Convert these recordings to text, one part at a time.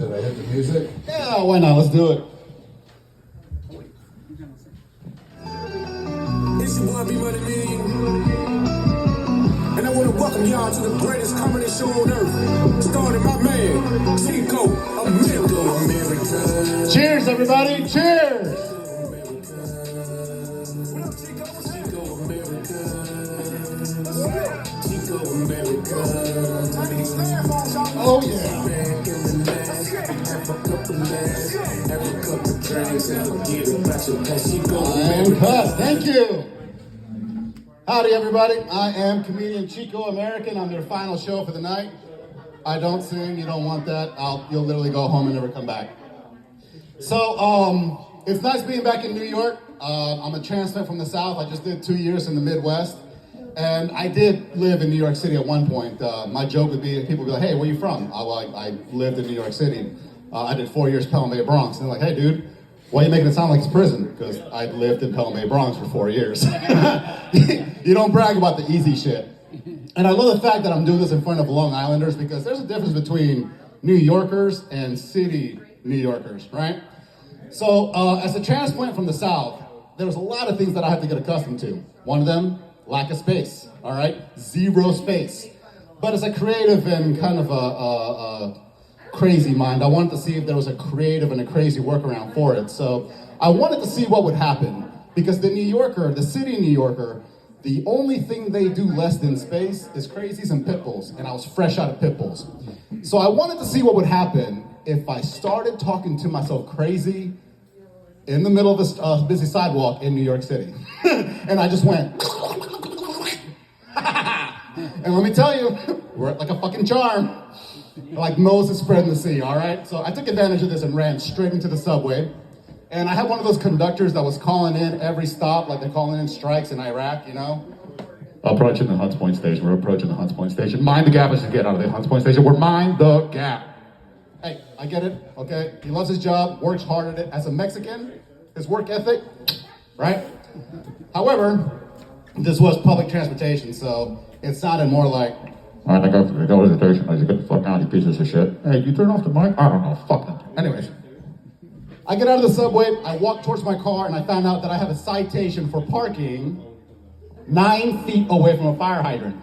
Should I hit the music? Yeah, why not? Let's do it. It's your boy, B-Money, and I want to welcome y'all to the greatest comedy show on earth. Starring my man, Chico, Amerikan. Cheers, everybody. Cheers. Oh, yeah. I am cut. Thank you. Howdy, everybody. I am comedian Chico, Amerikan. I'm your final show for the night. I don't sing. You don't want that. You'll literally go home and never come back. So, it's nice being back in New York. I'm a transplant from the South. I just did 2 years in the Midwest. And I did live in New York City at one point. My joke would be, people would be like, hey, where you from? I lived in New York City. I did 4 years Pelham Bay Bronx. And they're like, hey, dude, why are you making it sound like it's prison? Because I lived in Pelham Bay Bronx for 4 years. You don't brag about the easy shit. And I love the fact that I'm doing this in front of Long Islanders because there's a difference between New Yorkers and city New Yorkers, right? So as a transplant from the South, there was a lot of things that I had to get accustomed to. One of them, lack of space, all right? Zero space. But as a creative and kind of a crazy mind, I wanted to see if there was a creative and a crazy workaround for it. So I wanted to see what would happen because the New Yorker, the city New Yorker, the only thing they do less than space is crazies and pit bulls, and I was fresh out of pit bulls. So I wanted to see what would happen if I started talking to myself crazy in the middle of a busy sidewalk in New York City. And I just went, and let me tell you, worked like a fucking charm. Like Moses spreading the sea, all right? So I took advantage of this and ran straight into the subway. And I had one of those conductors that was calling in every stop, like they're calling in strikes in Iraq, you know? Approaching the Hunts Point station. We're approaching the Hunts Point station. Mind the gap as you get out of the Hunts Point station. We're mind the gap. Hey, I get it, okay? He loves his job, works hard at it. As a Mexican, his work ethic, right? However, this was public transportation, so it sounded more like, all right, I go to the station. I just get the fuck out, you pieces of shit. Hey, you turn off the mic? I don't know, fuck them. Anyways, I get out of the subway, I walk towards my car, and I found out that I have a citation for parking 9 feet away from a fire hydrant.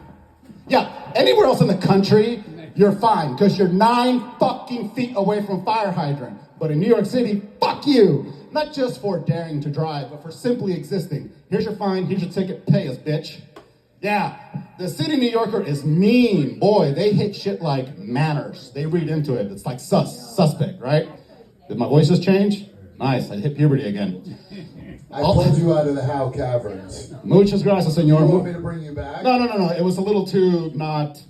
Yeah, anywhere else in the country, you're fine, because you're 9 fucking feet away from a fire hydrant. But in New York City, fuck you! Not just for daring to drive, but for simply existing. Here's your fine, here's your ticket, pay us, bitch. Yeah, the city New Yorker is mean. Boy, they hit shit like manners. They read into it. It's like suspect, right? Did my voice just change? Nice, I hit puberty again. I pulled you out of the Howe Caverns. Muchas gracias, senor. You want me to bring you back? No. It was a little too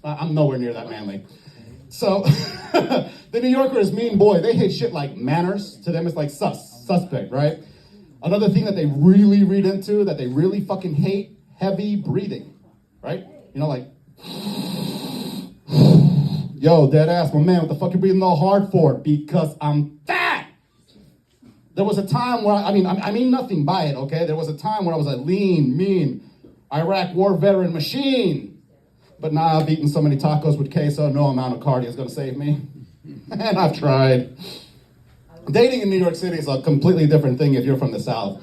I'm nowhere near that manly. So, the New Yorker is mean. Boy, they hit shit like manners. To them, it's like suspect, right? Another thing that they really read into, that they really fucking hate, heavy breathing, right? You know, like, yo, dead ass, my man, what the fuck you breathing all hard for? Because I'm fat. There was a time where, I mean nothing by it, okay? There was a time where I was a lean, mean, Iraq war veteran machine. But now I've eaten so many tacos with queso, no amount of cardio is gonna save me. And I've tried. Dating in New York City is a completely different thing if you're from the South.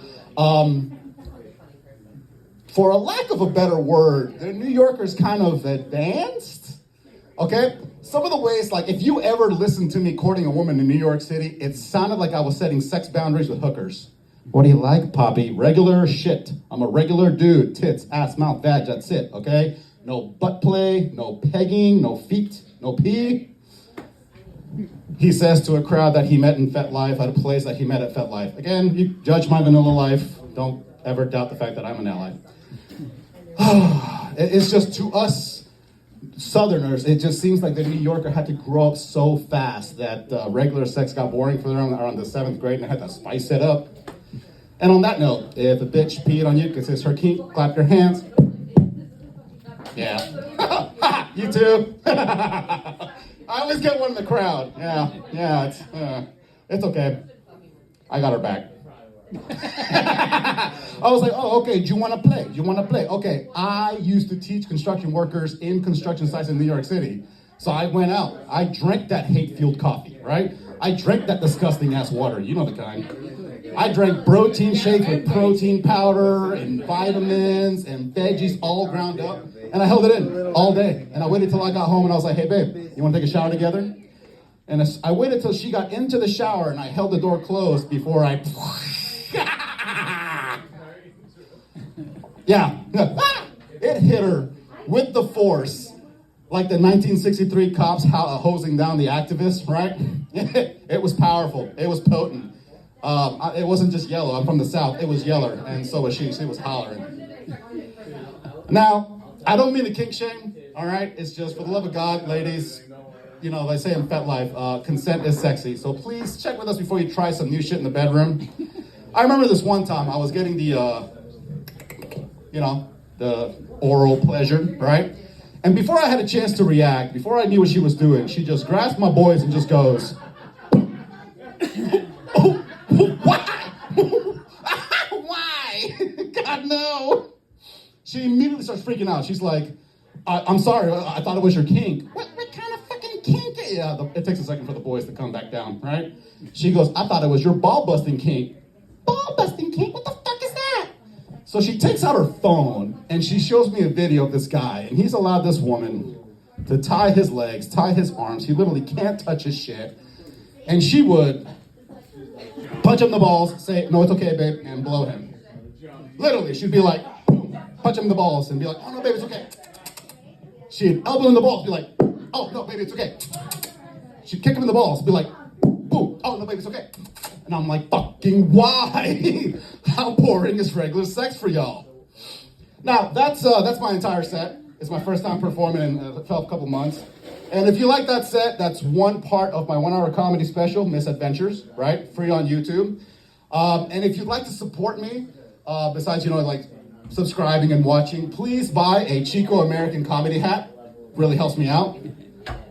For a lack of a better word, the New Yorker's kind of advanced, okay? Some of the ways, like, if you ever listened to me courting a woman in New York City, it sounded like I was setting sex boundaries with hookers. What do you like, Poppy? Regular shit. I'm a regular dude. Tits, ass, mouth, vag, that's it, okay? No butt play, no pegging, no feet, no pee. He says to a crowd that he met in FetLife at a place that he met at FetLife. Again, you judge my vanilla life. Don't ever doubt the fact that I'm an ally. It's just, to us Southerners, it just seems like the New Yorker had to grow up so fast that regular sex got boring for them around the 7th grade and they had to spice it up. And on that note, if a bitch peed on you because it's her kink, clap your hands. Yeah. You too. I always get one in the crowd. Yeah, it's okay. I got her back. I was like, oh, okay, do you want to play? Okay, I used to teach construction workers in construction sites in New York City. So I went out. I drank that hate-fueled coffee, right? I drank that disgusting ass water. You know the kind. I drank protein shakes with protein powder and vitamins and veggies all ground up. And I held it in all day. And I waited till I got home and I was like, hey, babe, you want to take a shower together? And I waited till she got into the shower and I held the door closed before I... Yeah. It hit her with the force, like the 1963 cops hosing down the activists, right? It was powerful. It was potent. It wasn't just yellow. I'm from the South. It was yeller, and so was she. She was hollering. Now, I don't mean to kink shame, all right? It's just for the love of God, ladies, you know, they say in FetLife, consent is sexy. So please check with us before you try some new shit in the bedroom. I remember this one time I was getting the oral pleasure, right? And before I had a chance to react, before I knew what she was doing, she just grabs my boys and just goes, oh, why? Why? God, no. She immediately starts freaking out. She's like, I'm sorry, I thought it was your kink. What kind of fucking kink? Yeah, it takes a second for the boys to come back down, right? She goes, I thought it was your ball-busting kink. Ball-busting kink? What the fuck is that? So she takes out her phone, and she shows me a video of this guy, and he's allowed this woman to tie his legs, tie his arms. He literally can't touch his shit. And she would punch him in the balls, say, no, it's okay, babe, and blow him. Literally, she'd be like, punch him in the balls, and be like, oh, no, babe, it's okay. She'd elbow him in the balls, be like, oh, no, baby, it's okay. She'd kick him in the balls, be like, boo, oh, no, baby, it's okay. And I'm like, fucking why? How boring is regular sex for y'all? Now, that's my entire set. It's my first time performing in a couple months. And if you like that set, that's one part of my 1-hour comedy special, Misadventures, right? Free on YouTube. And if you'd like to support me, besides, like subscribing and watching, please buy a Chico Amerikan comedy hat. Really helps me out.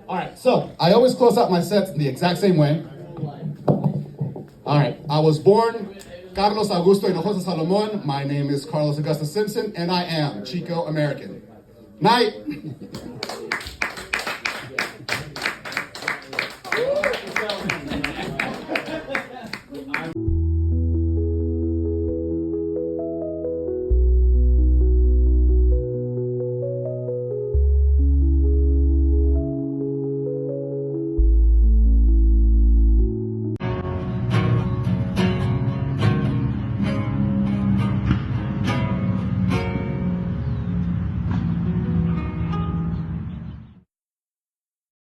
All right, so I always close out my sets in the exact same way. All right, I was born Carlos Augusto Hinojosa Salomon. My name is Carlos Augusta Simpson, and I am Chico Amerikan. Night.